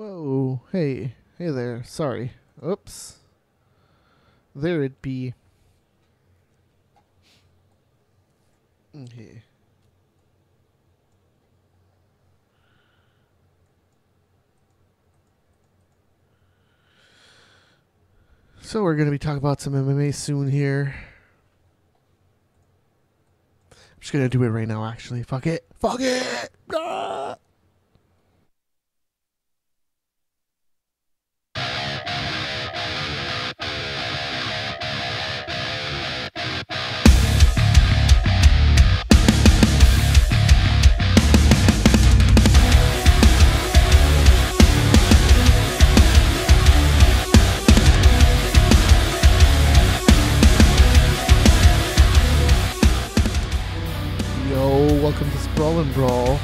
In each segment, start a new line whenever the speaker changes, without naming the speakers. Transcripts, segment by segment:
Whoa, hey there, sorry. Oops. There it be. Okay. So we're going to be talking about some MMA soon here. I'm just going to do it right now, actually. Fuck it. Fuck it! Ah! Welcome to Sprawl and Brawl.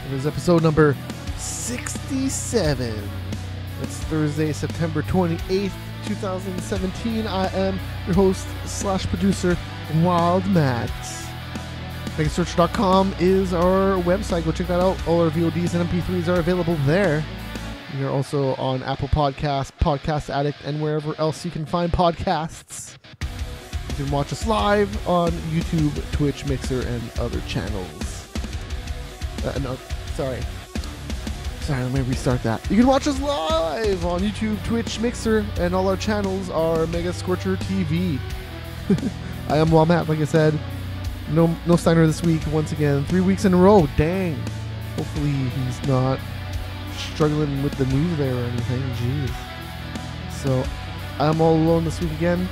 It is episode number 67. It's Thursday, September 28th, 2017. I am your host / producer, Wild Matt. MegaSearch.com is our website. Go check that out. All our VODs and MP3s are available there. We are also on Apple Podcasts, Podcast Addict, and wherever else you can find podcasts. You can watch us live on YouTube, Twitch, Mixer, and other channels. Sorry, let me restart that. You can watch us live on YouTube, Twitch, Mixer, and all our channels are Mega Scorcher TV. I am Walmat, like I said. No Steiner this week, once again. 3 weeks in a row. Dang. Hopefully he's not struggling with the move there or anything. Jeez. So, I'm all alone this week again.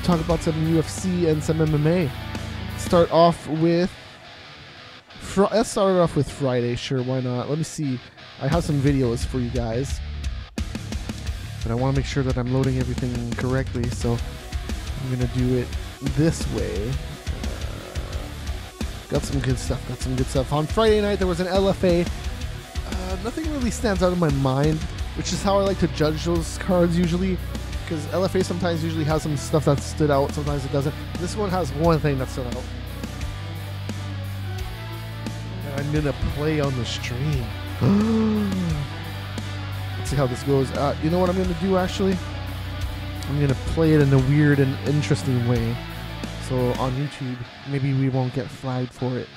Talk about some UFC and some MMA. Let's start off with Friday. Sure, why not? Let me see. I have some videos for you guys, but I want to make sure that I'm loading everything correctly, so I'm gonna do it this way. Got some good stuff. On Friday night there was an LFA. Nothing really stands out in my mind, which is how I like to judge those cards usually. Because LFA sometimes usually has some stuff that stood out, sometimes it doesn't. This one has one thing that stood out. And I'm gonna play on the stream. Let's see how this goes. You know what I'm gonna do actually? I'm gonna play it in a weird and interesting way. So on YouTube, maybe we won't get flagged for it.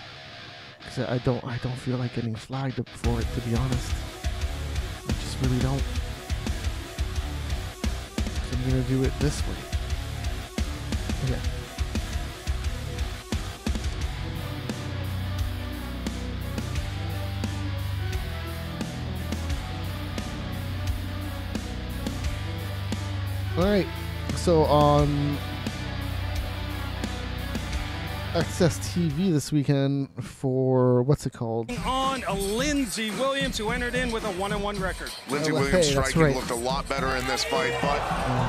Because I don't feel like getting flagged for it, to be honest. I just really don't. I'm going to do it this way. Okay. Alright, so on Access TV this weekend for, what's it called?
On Lindsey Williams, who entered in with a 1-1 record.
Lindsey Williams striking looked a lot better in this fight, but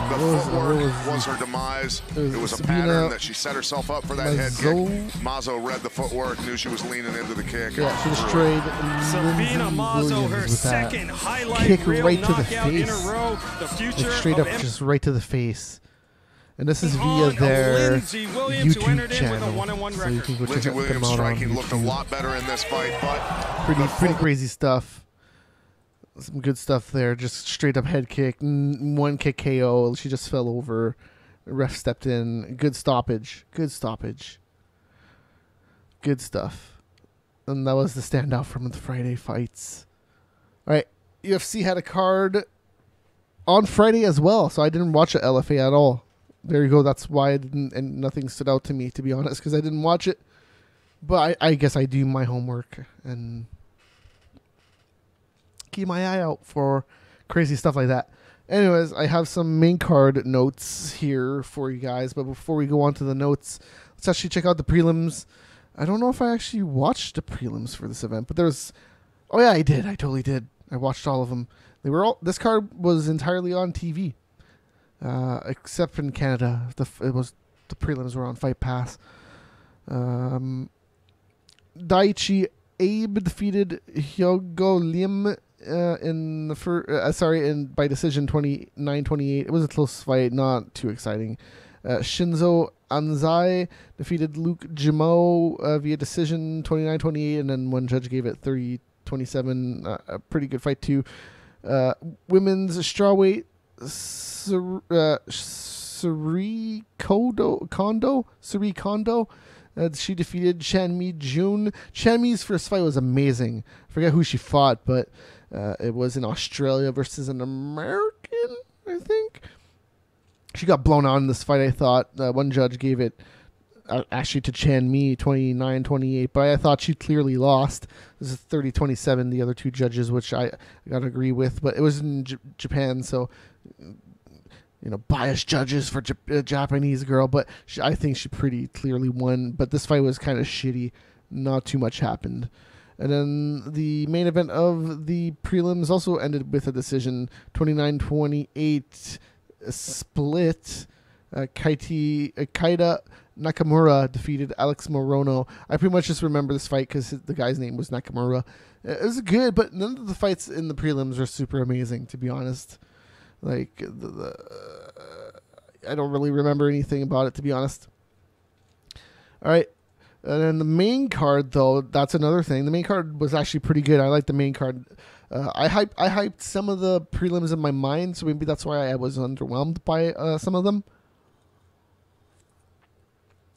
the footwork was her demise. It was a pattern that she set herself up for that head kick. Mazo read the footwork, knew she was leaning into the kick.
Yeah, she just trade
Sabina Mazo, her second highlight
kick
reel
right to the
knockout in a
face.
row. The future
Like straight up, just right to the face. And this is via their YouTube channel, so you can go check them out on YouTube.
Looked a lot better in this fight, but
pretty crazy stuff. Some good stuff there. Just straight up head kick, one kick KO. She just fell over. The ref stepped in. Good stoppage. Good stuff. And that was the standout from the Friday fights. All right, UFC had a card on Friday as well, so I didn't watch the LFA at all. There you go. That's why I didn't, and nothing stood out to me, to be honest, because I didn't watch it. But I guess I do my homework and keep my eye out for crazy stuff like that. Anyways, I have some main card notes here for you guys. But before we go on to the notes, let's actually check out the prelims. I don't know if I actually watched the prelims for this event, but there's... Oh yeah, I did. I totally did. I watched all of them. They were all... This card was entirely on TV. Except in Canada, the prelims were on Fight Pass. Daichi Abe defeated Hyogo Lim by decision 29-28. It was a close fight, not too exciting. Shinzo Anzai defeated Luke Jimo via decision 29-28, and then one judge gave it 30-27. A pretty good fight too. Women's strawweight, Suri Kondo. She defeated Chanmi June. Chanmi's first fight was amazing. I forget who she fought, but it was in Australia versus an American, I think. She got blown out in this fight, I thought. One judge gave it actually to Chanmi, 29-28, but I thought she clearly lost. This is 30-27, the other two judges, which I got to agree with. But it was in Japan, so, biased judges for a Japanese girl. But I think she pretty clearly won. But this fight was kind of shitty. Not too much happened. And then the main event of the prelims also ended with a decision, 29-28 split. Kaida Nakamura defeated Alex Morono. I pretty much just remember this fight because the guy's name was Nakamura. It was good, but none of the fights in the prelims are super amazing, to be honest. Like, I don't really remember anything about it, to be honest. All right. And then the main card, though, that's another thing. The main card was actually pretty good. I like the main card. I hyped some of the prelims in my mind, so maybe that's why I was underwhelmed by some of them.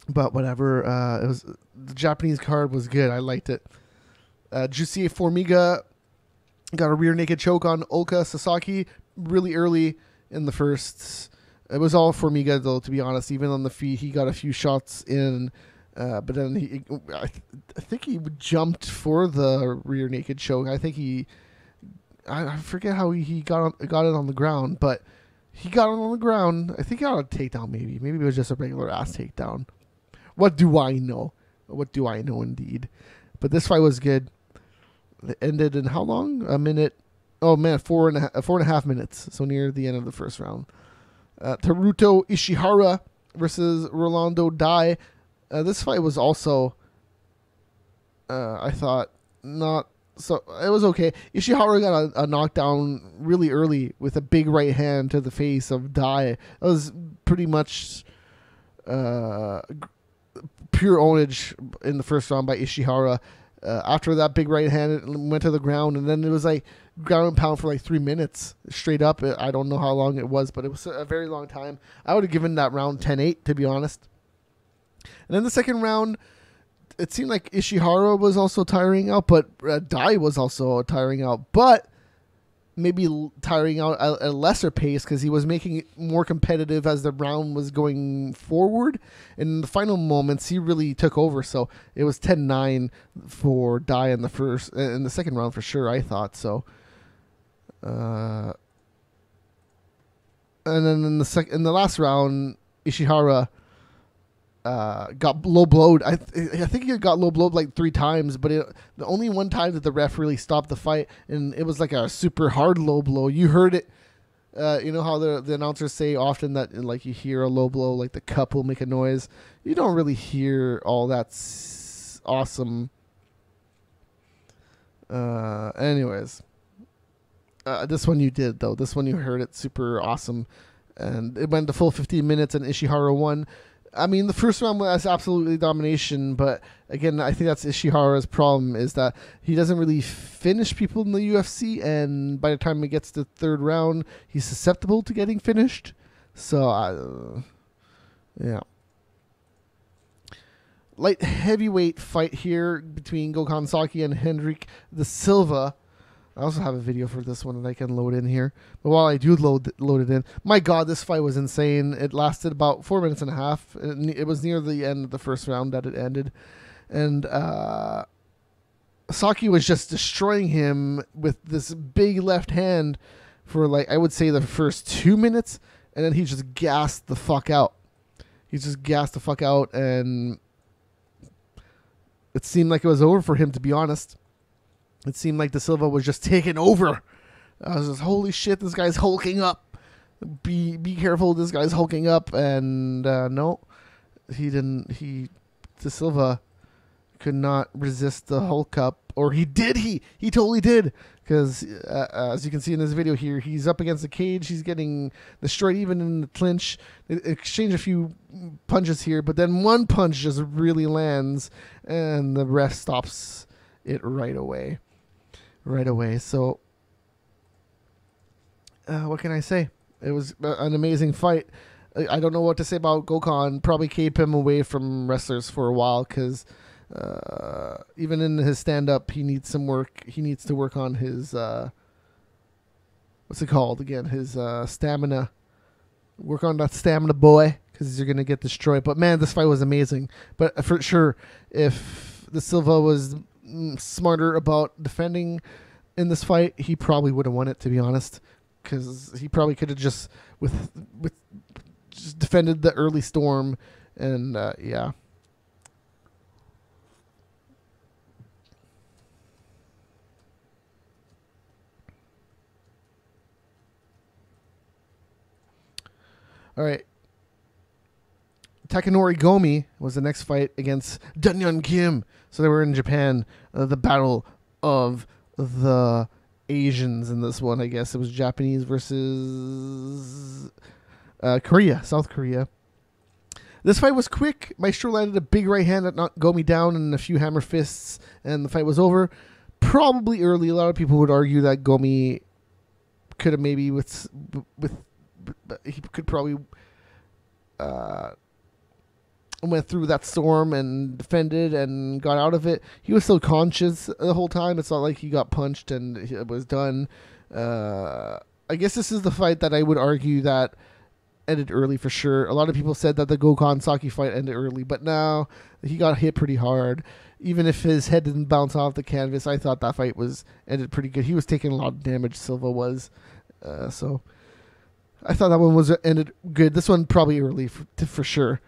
But whatever. It was the Japanese card was good. I liked it. Juicy Formiga got a rear naked choke on Ulka Sasaki really early in the first. It was all Formiga, though, to be honest. Even on the feet, he got a few shots in. But then I think he jumped for the rear naked choke. I think I forget how he got it on the ground, but he got it on the ground. I think he got a takedown, maybe. Maybe it was just a regular ass takedown. What do I know? What do I know, indeed? But this fight was good. It ended in how long? A minute. Oh man, 4.5 minutes. So near the end of the first round. Teruto Ishihara versus Rolando Dai. This fight was also, I thought, not so. It was okay. Ishihara got a knockdown really early with a big right hand to the face of Dai. It was pretty much pure ownage in the first round by Ishihara. After that big right hand, it went to the ground, and then it was like ground and pound for like 3 minutes straight up. I don't know how long it was, but it was a very long time. I would have given that round 10-8, to be honest. And then the second round, it seemed like Ishihara was also tiring out, but Dai was also tiring out. But maybe tiring out at a lesser pace because he was making it more competitive as the round was going forward. In the final moments, he really took over. So it was 10-9 for Dai in the second round for sure, I thought. So, and then in the last round, Ishihara got low blowed. I think he got low blowed like 3 times, but the only one time that the ref really stopped the fight, and it was like a super hard low blow. You heard it. You know how the announcers say often that like you hear a low blow, like the cup will make a noise. You don't really hear all that awesome. Anyways, this one you did though. This one you heard it super awesome, and it went the full 15 minutes, and Ishihara won. I mean, the first round was absolutely domination, but again, I think that's Ishihara's problem, is that he doesn't really finish people in the UFC, and by the time he gets to the third round, he's susceptible to getting finished. So, yeah. Light heavyweight fight here between Gokhan Saki and Hendrik da Silva. I also have a video for this one that I can load in here. But while I do load it in, my God, this fight was insane. It lasted about 4 minutes and a half. It was near the end of the first round that it ended. And Saki was just destroying him with this big left hand for, like, I would say the first 2 minutes. And then he just gassed the fuck out. He just gassed the fuck out. And it seemed like it was over for him, to be honest. It seemed like Da Silva was just taking over. I was just, holy shit, this guy's hulking up. Be careful, this guy's hulking up. And no, he didn't. Da Silva could not resist the Hulk up. Or he did. He totally did. Because as you can see in this video here, he's up against the cage. He's getting destroyed even in the clinch. They exchange a few punches here, but then one punch just really lands, and the ref stops it right away. right away. So, what can I say? It was an amazing fight. I don't know what to say about Gokhan. Probably keep him away from wrestlers for a while because even in his stand-up, he needs some work. He needs to work on his, what's it called again? His stamina. Work on that stamina, boy, because you're going to get destroyed. But, man, this fight was amazing. But for sure, if the Silva was smarter about defending in this fight, he probably would have won it, to be honest. Because he probably could have just just defended the early storm, and yeah. All right. Takanori Gomi was the next fight against Dunyeon Kim. So they were in Japan, the battle of the Asians in this one. I guess it was Japanese versus Korea, South Korea. This fight was quick. Maestro landed a big right hand that knocked Gomi down and a few hammer fists, and the fight was over. Probably early. A lot of people would argue that Gomi could have maybe he could probably went through that storm and defended and got out of it. He was still conscious the whole time. It's not like he got punched and it was done. I guess this is the fight that I would argue that ended early for sure. A lot of people said that the Gokhan Saki fight ended early, but no, he got hit pretty hard. Even if his head didn't bounce off the canvas, I thought that fight ended pretty good. He was taking a lot of damage, Silva was. So I thought that one ended good. This one probably early for sure.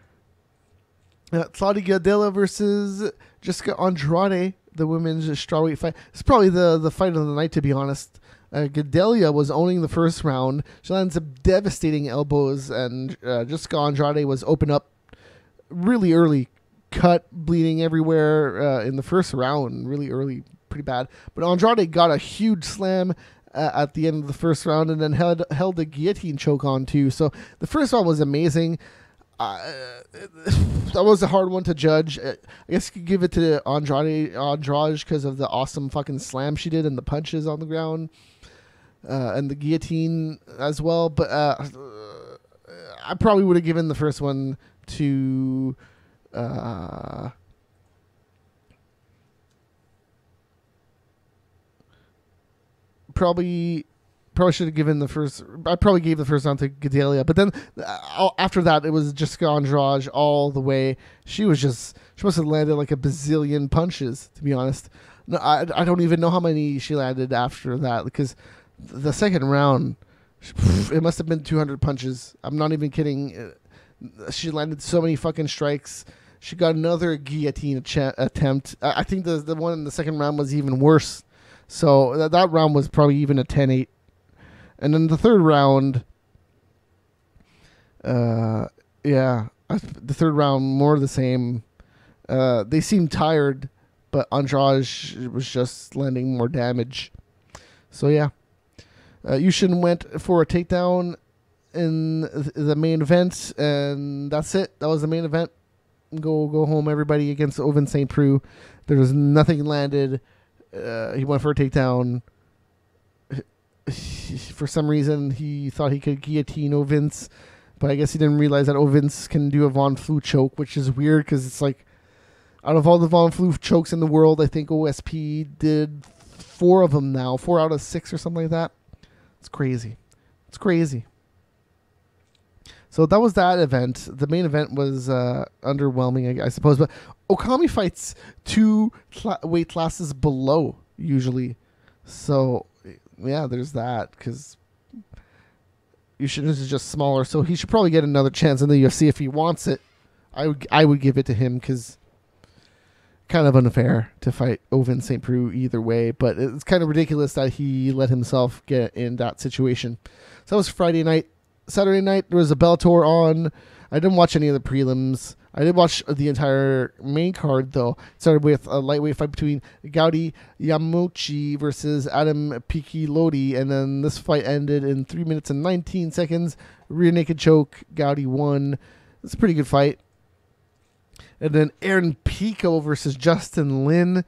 Claudia Gadelha versus Jessica Andrade, the women's strawweight fight. It's probably the fight of the night, to be honest. Gadelha was owning the first round. She lands some devastating elbows, and Jessica Andrade was open up really early, cut, bleeding everywhere in the first round, really early, pretty bad. But Andrade got a huge slam at the end of the first round, and then held a guillotine choke on too. So the first round was amazing. That was a hard one to judge. I guess you could give it to Andrade because of the awesome fucking slam she did and the punches on the ground, and the guillotine as well. But I probably would have given the first one to probably should have given the first. I probably gave the first round to Gadelha, but then after that, it was Jessica Andrade all the way. She must have landed like a bazillion punches, to be honest. No, I don't even know how many she landed after that, because the second round, it must have been 200 punches. I'm not even kidding. She landed so many fucking strikes. She got another guillotine attempt. I think the one in the second round was even worse. So that round was probably even a 10-8. And then the third round, the third round, more of the same. They seemed tired, but Andrade was just landing more damage. So, yeah. Yushin went for a takedown in the main event, and that's it. That was the main event. Go home, everybody, against Ovince St. Preux. There was nothing landed. He went for a takedown. For some reason, he thought he could guillotine Ovince, but I guess he didn't realize that Ovince can do a Von Flue choke, which is weird because it's like, out of all the Von Flue chokes in the world, I think OSP did 4 of them now, 4 out of 6 or something like that. It's crazy. It's crazy. So that was that event. The main event was underwhelming, I suppose, but Okami fights 2 weight classes below usually. So yeah, there's that, because Yushin is just smaller, so he should probably get another chance in the UFC if he wants it. I would give it to him, because kind of unfair to fight Ovince St. Preux either way, but it's kind of ridiculous that he let himself get in that situation. So that was Friday night. Saturday night, there was a Bellator on. I didn't watch any of the prelims. I did watch the entire main card, though. It started with a lightweight fight between Gaudi Yamauchi versus Adam Pichiloti, and then this fight ended in 3 minutes and 19 seconds. Rear naked choke. Gaudi won. It's a pretty good fight. And then Aaron Pico versus Justin Lin.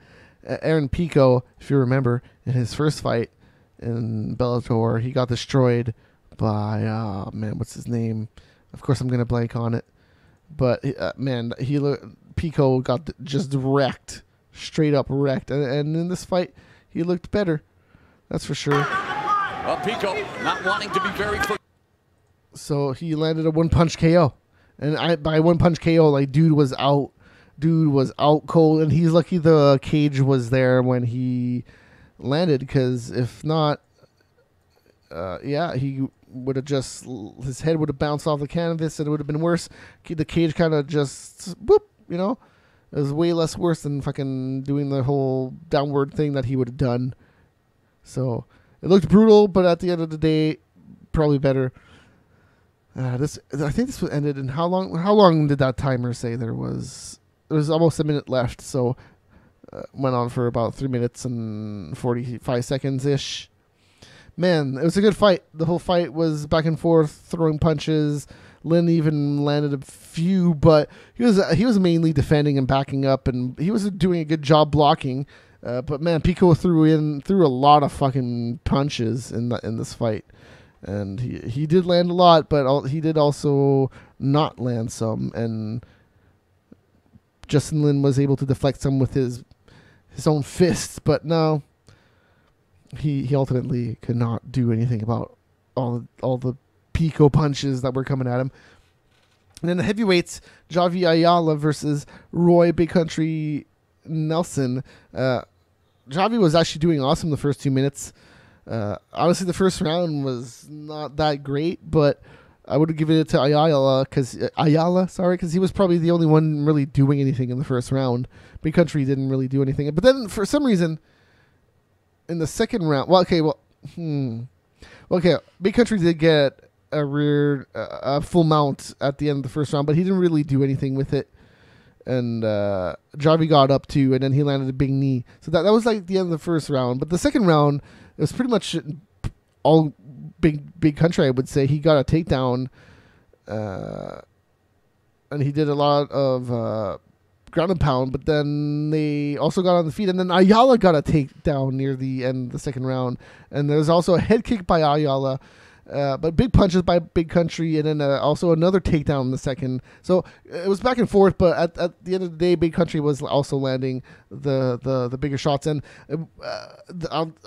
Aaron Pico, if you remember, in his first fight in Bellator, he got destroyed by man, what's his name? Of course, I'm gonna blank on it. But man, Pico got just wrecked, straight up wrecked, and in this fight, he looked better. That's for sure.
Well, Pico not wanting to be very.
So he landed a one-punch KO, and by one-punch KO, like dude was out cold, and he's lucky the cage was there when he landed, because if not, yeah, he would have just, his head would have bounced off the canvas, and it would have been worse. The cage kind of just boop, you know, it was way less worse than fucking doing the whole downward thing that he would have done. So it looked brutal, but at the end of the day, probably better. I think this ended in how long? How long did that timer say there was? There was almost a minute left, so went on for about 3 minutes and 45 seconds ish. Man, it was a good fight. The whole fight was back and forth, throwing punches. Lin even landed a few, but he was mainly defending and backing up, and he was doing a good job blocking. But man, Pico threw a lot of fucking punches in this fight. And he did land a lot, but he did also not land some. And Justin Lin was able to deflect some with his own fists, but no, he ultimately could not do anything about all the Pico punches that were coming at him. And then the heavyweights, Javi Ayala versus Roy Big Country Nelson. Javi was actually doing awesome the first 2 minutes. Honestly, the first round was not that great, but I would have given it to Ayala because he was probably the only one really doing anything in the first round. Big Country didn't really do anything, but then for some reason, in the second round, Big Country did get a full mount at the end of the first round, but he didn't really do anything with it. And Javi got up too, and then he landed a big knee. So that was like the end of the first round. But the second round, it was pretty much all Big Country, I would say. He got a takedown, and he did a lot of ground and pound, but then they also got on the feet, and then Ayala got a takedown near the end of the second round. And there was also a head kick by Ayala, but big punches by Big Country, and then also another takedown in the second. So it was back and forth, but at the end of the day, Big Country was also landing the bigger shots. And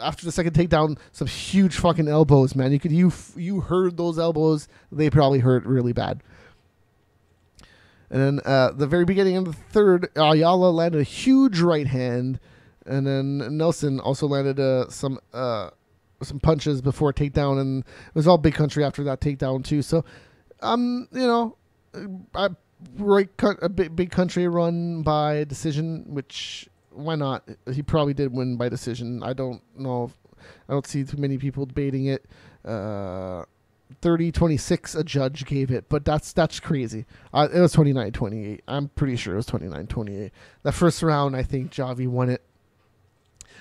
after the second takedown, some huge fucking elbows, man. You heard those elbows. They probably hurt really bad. And then the very beginning of the third, Ayala landed a huge right hand, and then Nelson also landed some punches before a takedown, and it was all Big Country after that takedown too. So, Big Country run by decision, which why not? He probably did win by decision. I don't know. I don't see too many people debating it. 30-26 a judge gave it, but that's crazy. It was 29-28. I'm pretty sure it was 29-28. That first round, I think Javi won it.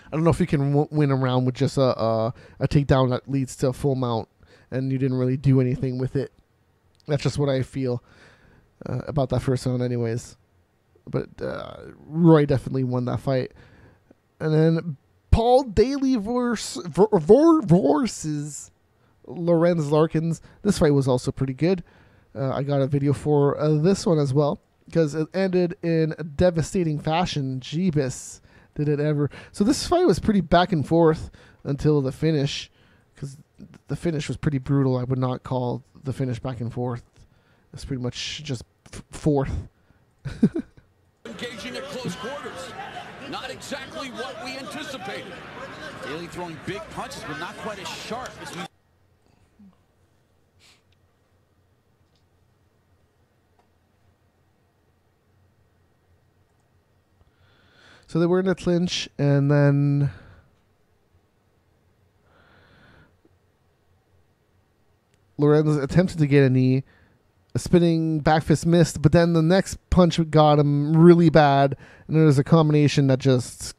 I don't know if you can win a round with just a takedown that leads to a full mount, and you didn't really do anything with it. That's just what I feel about that first round anyways. But Roy definitely won that fight. And then Paul Daly versus Lorenz Larkins. This fight was also pretty good. I got a video for this one as well, because it ended in a devastating fashion. Jeebus, did it ever. So this fight was pretty back and forth until the finish, because the finish was pretty brutal. I would not call the finish back and forth. It's pretty much just fourth.
Engaging at close quarters. Not exactly what we anticipated. Daly throwing big punches, but not quite as sharp as we...
So they were in a clinch, and then Lorenz attempted to get a knee. A spinning back fist missed, but then the next punch got him really bad, and there was a combination that just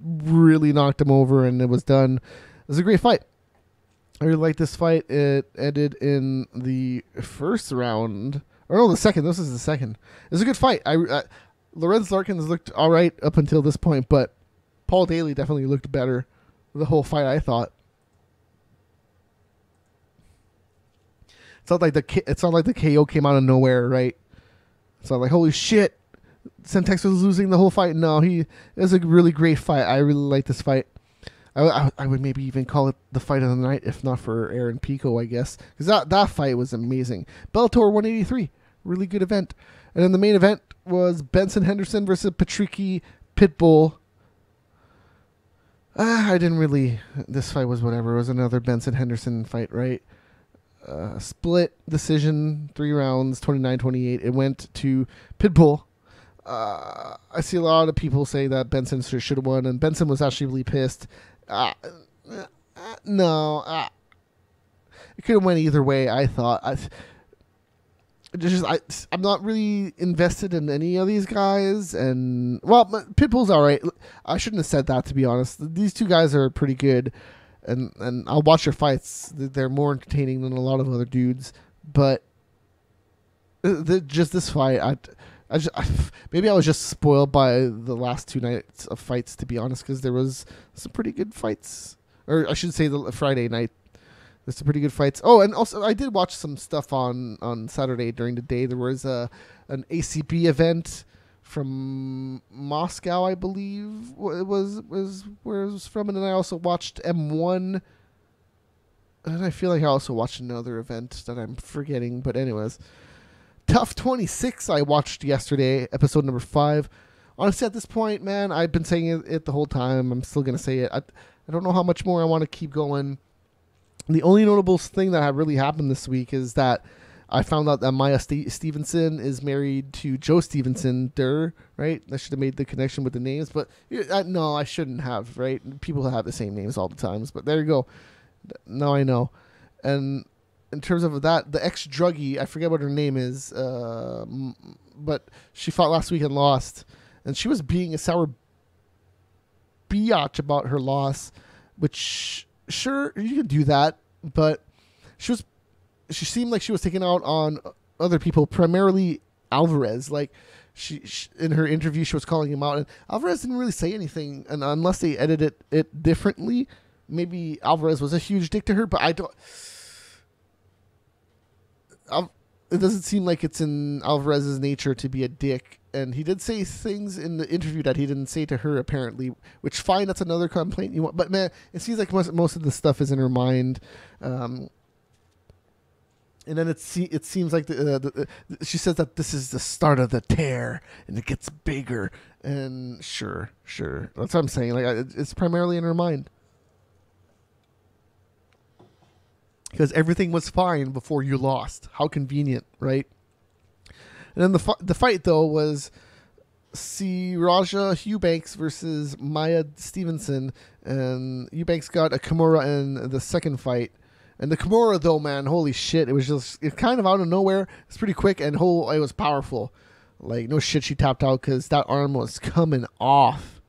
really knocked him over, and it was done. It was a great fight. I really liked this fight. It ended in the first round. Or no, the second. This is the second. It was a good fight. Lorenz Larkins looked all right up until this point, but Paul Daly definitely looked better the whole fight, I thought. It's not like the KO came out of nowhere, right? It's not like, holy shit, Sentex was losing the whole fight. No, it was a really great fight. I really like this fight. I would maybe even call it the fight of the night, if not for Aaron Pico, I guess. Because that fight was amazing. Bellator 183, really good event. And then the main event was Benson Henderson versus Patricky Pitbull. This fight was whatever. It was another Benson Henderson fight, right? Split decision, 3 rounds, 29-28. It went to Pitbull. I see a lot of people say that Benson should have won, and Benson was actually really pissed. No, it could have went either way, I thought. I'm not really invested in any of these guys, and well, Pitbull's all right. I shouldn't have said that, to be honest. These two guys are pretty good, and I'll watch their fights. They're more entertaining than a lot of other dudes, but just this fight, maybe I was just spoiled by the last 2 nights of fights, to be honest, because there was some pretty good fights, or I should say the Friday night. There's some pretty good fights. Oh, and also I did watch some stuff on Saturday during the day. There was an ACB event from Moscow, I believe it was where it was from, and then I also watched M1, and I feel like I also watched another event that I'm forgetting. But anyways, Tough 26 I watched yesterday, episode number 5. Honestly, at this point, man, I've been saying it the whole time. I'm still gonna say it. I don't know how much more I want to keep going. The only notable thing that really happened this week is that I found out that Maya Stevenson is married to Joe Stevenson. Right? I should have made the connection with the names, but no, I shouldn't have, right? People have the same names all the times, but there you go. Now I know. And in terms of that, the ex-druggie, I forget what her name is, but she fought last week and lost. And she was being a sour biatch about her loss, which... Sure, you could do that, but she seemed like she was taking out on other people, primarily Alvarez. Like she in her interview, she was calling him out, and Alvarez didn't really say anything, and unless they edited it differently, maybe Alvarez was a huge dick to her. But I don't. It doesn't seem like it's in Alvarez's nature to be a dick. And he did say things in the interview that he didn't say to her, apparently, which, fine, that's another complaint you want. But, man, it seems like most of the stuff is in her mind. And then it seems like she says that this is the start of the tear, and it gets bigger. And sure. That's what I'm saying. Like, it's primarily in her mind. Because everything was fine before you lost. How convenient, right? And then the fight, though, was Raja Eubanks versus Maya Stevenson. And Eubanks got a Kimura in the second fight. And the Kimura, though, man, holy shit. It kind of out of nowhere. It's pretty quick, and it was powerful. Like, no shit, she tapped out because that arm was coming off.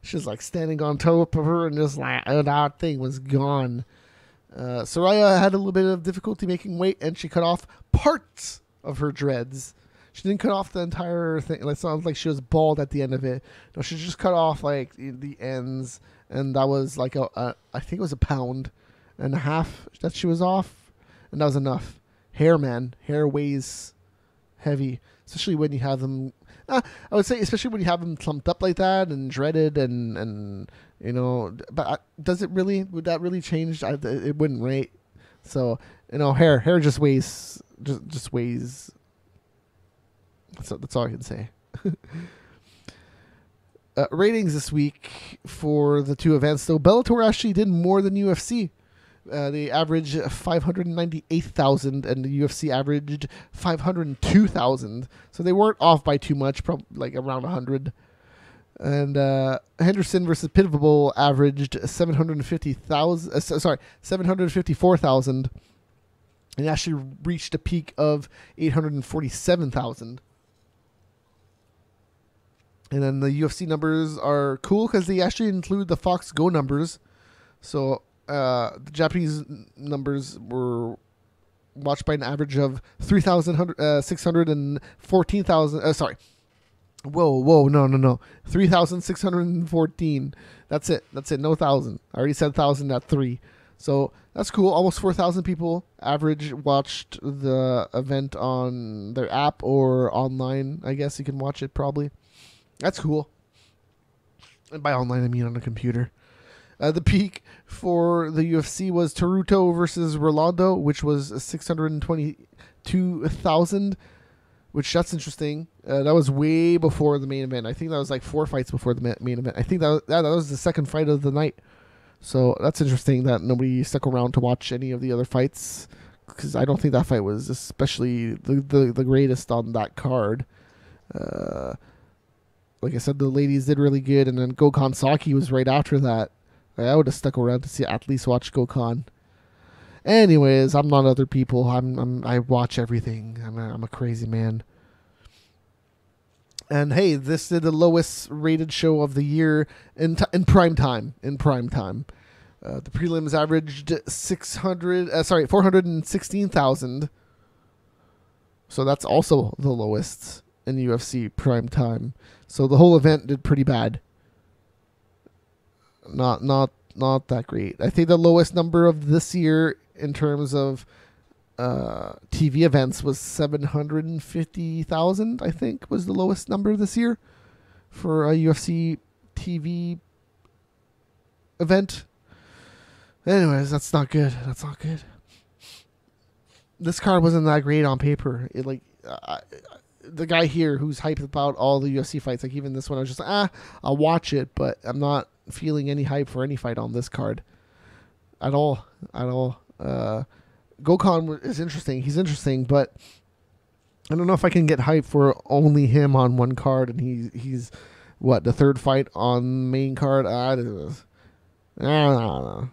She was, like, standing on top of her, and just like, that thing was gone. Soraya had a little bit of difficulty making weight, and she cut off parts of her dreads. She didn't cut off the entire thing. It sounds like she was bald at the end of it. No, she just cut off like the ends, and that was like I think it was 1.5 pounds that she was off, and that was enough. Hair weighs heavy, especially when you have them. I would say, especially when you have them clumped up like that and dreaded, and you know. But does it really? Would that really change? It wouldn't, right? So hair just weighs. Just weighs. That's all I can say. Ratings this week for the two events, though. Bellator actually did more than UFC. They averaged 598,000, and the UFC averaged 502,000. So they weren't off by too much, probably like around 100. And Henderson versus Pitbull averaged 754,000, and actually reached a peak of 847,000. And then the UFC numbers are cool because they actually include the Fox Go numbers. So the Japanese numbers were watched by an average of 3,614,000. Whoa, no. 3,614. That's it. No 1,000. I already said 1,000 at 3. So that's cool. Almost 4,000 people average watched the event on their app or online. I guess you can watch it probably. That's cool. And by online, I mean on a computer. The peak for the UFC was Taruto versus Rolando, which was 622,000. Which that's interesting. That was way before the main event. I think that was like 4 fights before the main event. I think that was the second fight of the night. So that's interesting that nobody stuck around to watch any of the other fights, because I don't think that fight was especially the greatest on that card. Like I said, the ladies did really good, and then Gokhan Saki was right after that. I would have stuck around to see at least watch Gokhan. Anyways, I'm not other people. I watch everything. I'm a crazy man. And hey, this is the lowest rated show of the year in prime time. The prelims averaged 416,000. So that's also the lowest in UFC prime time. So the whole event did pretty bad. Not that great. I think the lowest number of this year in terms of TV events was 750,000, I think, was the lowest number this year for a UFC TV event. Anyways, that's not good. This card wasn't that great on paper. The guy here who's hyped about all the UFC fights, like even this one, I was just like, I'll watch it, but I'm not feeling any hype for any fight on this card at all. Gokhan is interesting. He's interesting, but I don't know if I can get hype for only him on one card, and he's what, the third fight on main card? I don't know.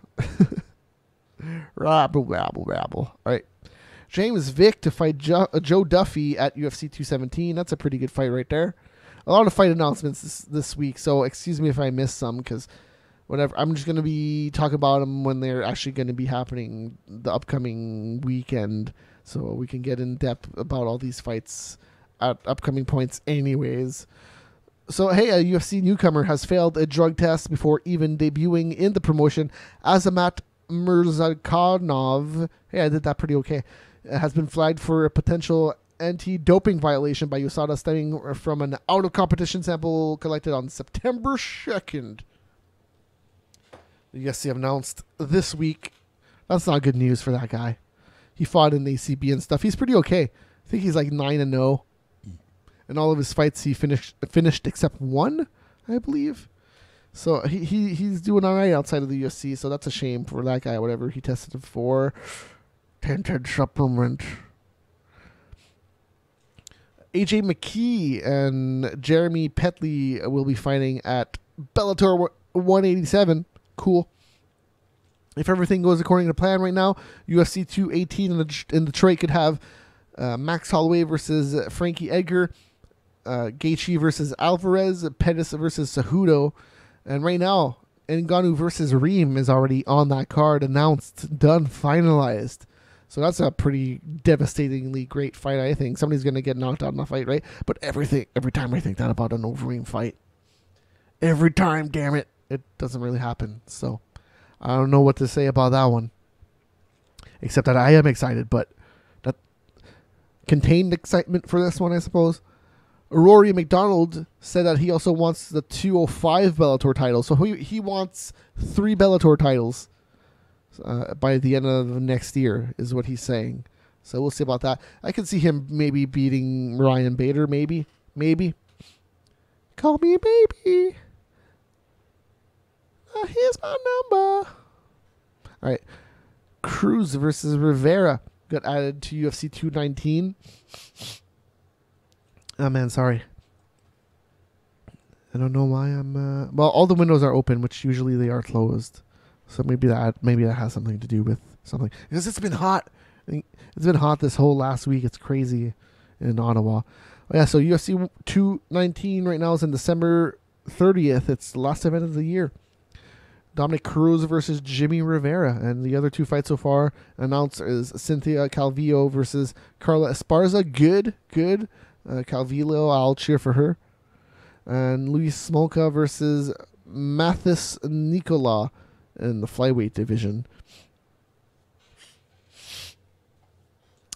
Rabble. All right. James Vick to fight Joe Duffy at UFC 217. That's a pretty good fight right there. A lot of fight announcements this week, so excuse me if I missed some, because whatever. I'm just going to be talking about them when they're actually going to be happening the upcoming weekend, so we can get in depth about all these fights at upcoming points anyways. So, hey, a UFC newcomer has failed a drug test before even debuting in the promotion. Azamat Murzakanov, hey, I did that pretty okay, has been flagged for a potential anti-doping violation by USADA stemming from an out-of-competition sample collected on September 2nd. The UFC announced this week. That's not good news for that guy. He fought in ACB and stuff. He's pretty okay. I think he's like 9-0. In all of his fights, he finished except one, I believe. So he's doing all right outside of the UFC. So that's a shame for that guy. Whatever he tested for, tainted supplement. AJ McKee and Jeremy Petley will be fighting at Bellator 187. Cool. If everything goes according to plan right now, UFC 218 in Detroit could have Max Holloway versus Frankie Edgar, Gaethje versus Alvarez, Pettis versus Cejudo, and right now Ngannou versus Reem is already on that card, announced, done, finalized. So that's a pretty devastatingly great fight, I think. Somebody's going to get knocked out in the fight, right? But every time I think that about an Overeem fight, every time, damn it, it doesn't really happen. So I don't know what to say about that one, except that I am excited, but that contained excitement for this one, I suppose. Rory McDonald said that he also wants the 205 Bellator title. So he wants 3 Bellator titles by the end of next year, is what he's saying. So we'll see about that. I can see him maybe beating Ryan Bader, maybe. Call me baby. Here's my number. All right. Cruz versus Rivera got added to UFC 219. Oh, man, sorry. I don't know why I'm... well, all the windows are open, which usually they are closed. So maybe that has something to do with something. Because it's been hot. It's been hot this whole last week. It's crazy in Ottawa. Oh, yeah, so UFC 219 right now is in December 30th. It's the last event of the year. Dominic Cruz versus Jimmy Rivera. And the other 2 fights so far announced is Cynthia Calvillo versus Carla Esparza. Good. Calvillo, I'll cheer for her. And Luis Smolka versus Mathis Nicola in the flyweight division.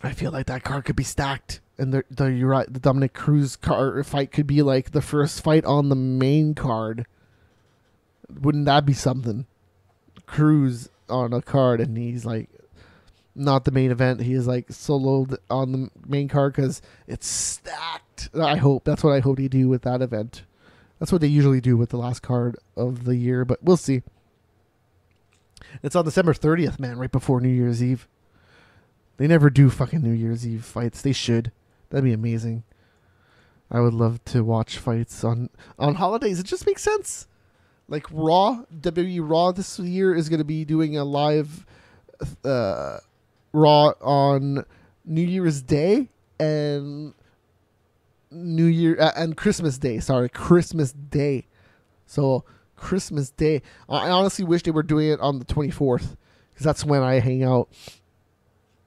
I feel like that card could be stacked, and you're right, the Dominic Cruz card fight could be like the first fight on the main card. Wouldn't that be something? Cruz on a card, and he's like not the main event. He is like soloed on the main card because it's stacked. I hope that's what I hope they do with that event. That's what they usually do with the last card of the year, but we'll see. It's on December 30th, man, right before New Year's Eve. They never do fucking New Year's Eve fights. They should. That'd be amazing. I would love to watch fights on holidays. It just makes sense. Like Raw, WWE Raw this year is going to be doing a live Raw on New Year's Day and Christmas Day. Sorry, Christmas Day. So Christmas Day. I honestly wish they were doing it on the 24th because that's when I hang out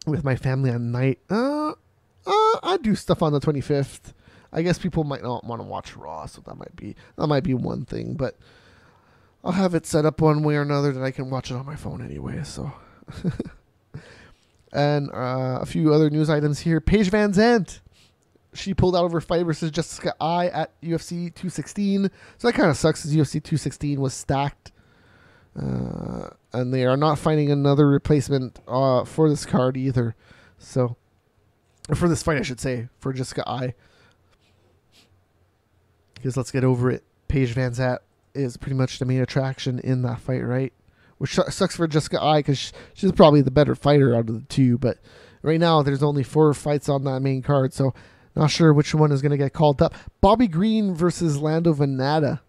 with my family at night. I do stuff on the 25th. I guess people might not want to watch Raw, so that might be one thing. But I'll have it set up one way or another that I can watch it on my phone anyway. So, and a few other news items here. Paige Van Zandt, she pulled out of her fight versus Jessica Ai at UFC 216. So that kind of sucks, because UFC 216 was stacked. And they are not finding another replacement for this card either. So, or for this fight, I should say, for Jessica Ai. Because let's get over it. Paige Van Zandt is pretty much the main attraction in that fight, right? Which sucks for Jessica Ai because she's probably the better fighter out of the two. But right now, there's only 4 fights on that main card. So, not sure which one is going to get called up. Bobby Green versus Lando Venata.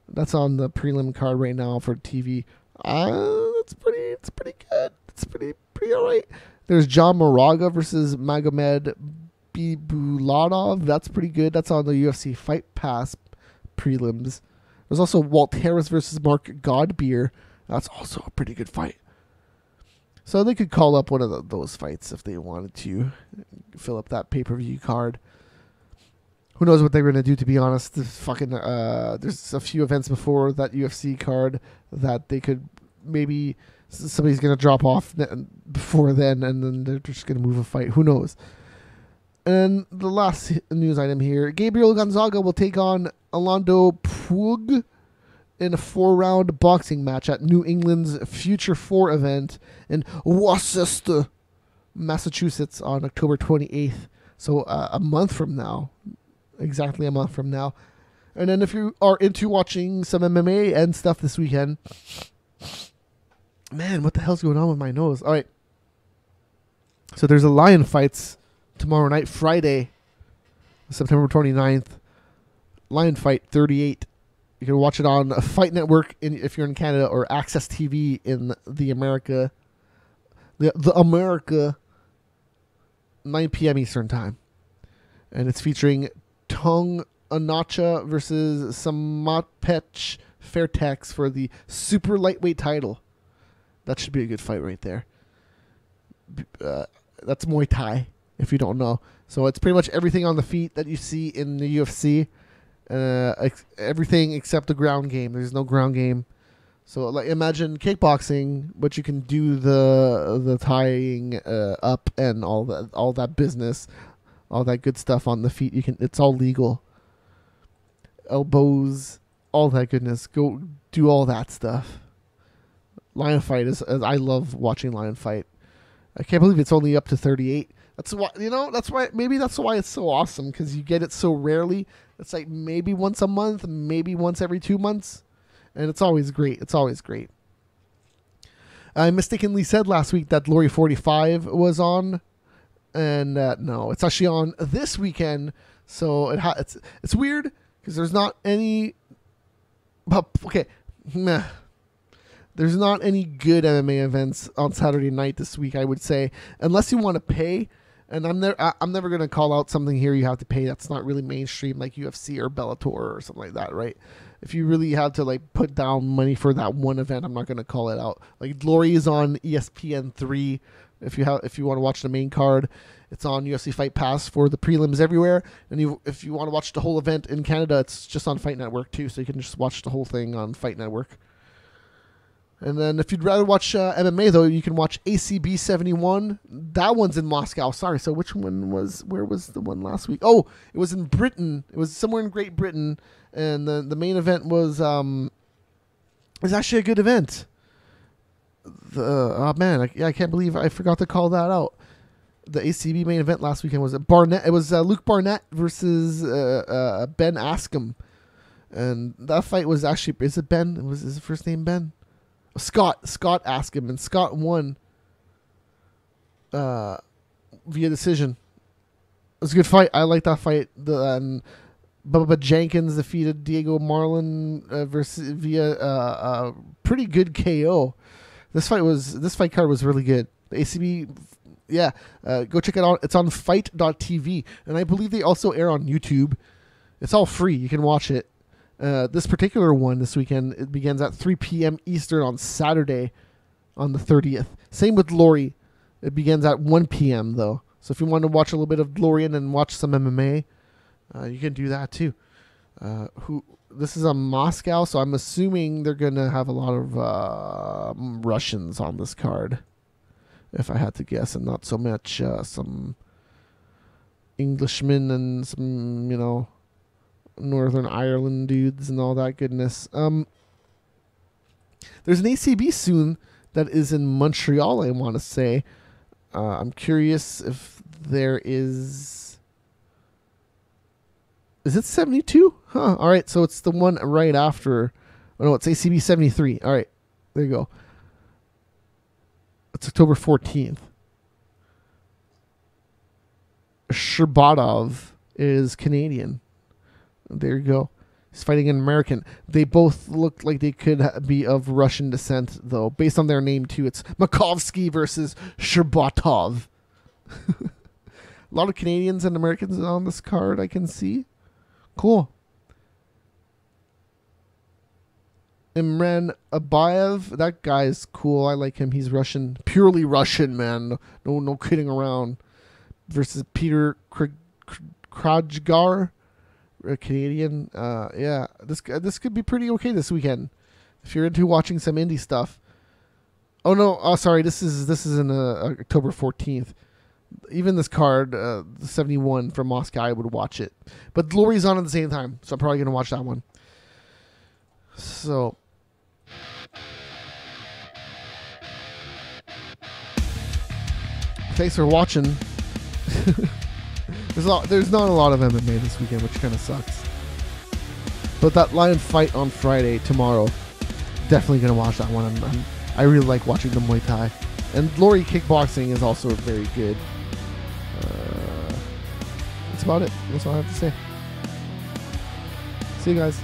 That's on the prelim card right now for TV. It's pretty good. It's pretty all right. There's John Moraga versus Magomed Bibuladov. That's pretty good. That's on the UFC Fight Pass prelims. There's also Walt Harris versus Mark Godbeer. That's also a pretty good fight. So they could call up one of those fights if they wanted to fill up that pay-per-view card. Who knows what they're going to do, to be honest. There's a few events before that UFC card that they could maybe somebody's going to drop off before then, and then they're just going to move a fight. Who knows? And the last news item here, Gabriel Gonzaga will take on Alando Puig in a 4-round boxing match at New England's Future 4 event in Worcester, Massachusetts on October 28th. So a month from now. Exactly a month from now. And then if you are into watching some MMA and stuff this weekend, man, what the hell's going on with my nose? All right. So there's a Lion Fights tomorrow night, Friday, September 29th. Lion Fight 38. You can watch it on Fight Network if you're in Canada, or Access TV in the America. The America, 9 p.m. Eastern Time. And it's featuring Tung Anacha versus Samapech Fairtex for the super lightweight title. That should be a good fight right there. That's Muay Thai, if you don't know. So it's pretty much everything on the feet that you see in the UFC. Everything except the ground game. There's no ground game. So like imagine kickboxing, but you can do the tying up and all that business. All that good stuff on the feet. It's all legal. Elbowz, all that goodness. Go do all that stuff. Lion Fight I love watching Lion Fight. I can't believe it's only up to 38. That's why that's why it's so awesome, because you get it so rarely. It's like maybe once a month, maybe once every 2 months, and it's always great. It's always great. I mistakenly said last week that Glory 45 was on. And no, it's actually on this weekend. So it's weird because there's not any. But okay, there's not any good MMA events on Saturday night this week, I would say, unless you want to pay. And I'm never gonna call out something here you have to pay. That's not really mainstream like UFC or Bellator or something like that, right? If you really have to like put down money for that one event, I'm not gonna call it out. Like Glory is on ESPN3. If you want to watch the main card, it's on UFC Fight Pass for the prelims everywhere. And if you want to watch the whole event in Canada, it's just on Fight Network too. So you can just watch the whole thing on Fight Network. And then if you'd rather watch MMA though, you can watch ACB 71. That one's in Moscow. Sorry. So where was the one last week? Oh, it was in Britain. It was somewhere in Great Britain, and the main event was actually a good event. Oh man, I can't believe I forgot to call that out. The ACB main event last weekend was Barnett. It was Luke Barnett versus Ben Askren, and that fight was actually, is it Ben? Was his first name Ben? Scott Askren, and Scott won via decision. It was a good fight. I like that fight. Bubba Jenkins defeated Diego Marlon via a pretty good KO. This fight card was really good. The ACB, yeah, go check it out. It's on fight.tv, and I believe they also air on YouTube. It's all free. You can watch it. This particular one this weekend, it begins at 3 p.m. Eastern on Saturday on the 30th. Same with Glory. It begins at 1 p.m. though. So if you want to watch a little bit of Glory and then watch some MMA, you can do that too. This is on Moscow, so I'm assuming they're going to have a lot of Russians on this card, if I had to guess, and not so much some Englishmen and some, Northern Ireland dudes and all that goodness. There's an ACB soon that is in Montreal, I want to say. I'm curious if there is it 72? Huh. All right, so it's the one right after. Oh, no, it's ACB 73. All right, there you go. It's October 14th. Sherbatov is Canadian. There you go. He's fighting an American. They both look like they could be of Russian descent, though, based on their name, too. It's Makovsky versus Sherbatov. A lot of Canadians and Americans on this card, I can see. Cool. Imran Abayev, that guy's cool. I like him. He's Russian, purely Russian, man. No kidding around. Versus Peter Krajgar, a Canadian. Yeah, this could be pretty okay this weekend if you're into watching some indie stuff. Oh no, sorry. This is in October 14th. Even this card, the 71 from Moscow, I would watch it. But Glory's on at the same time, so I'm probably going to watch that one. So, thanks for watching. There's not a lot of MMA this weekend, which kind of sucks. But that Lion fight on Friday, tomorrow, definitely going to watch that one. I really like watching the Muay Thai. And Glory Kickboxing is also very good. That's about it. That's all I have to say. See you guys.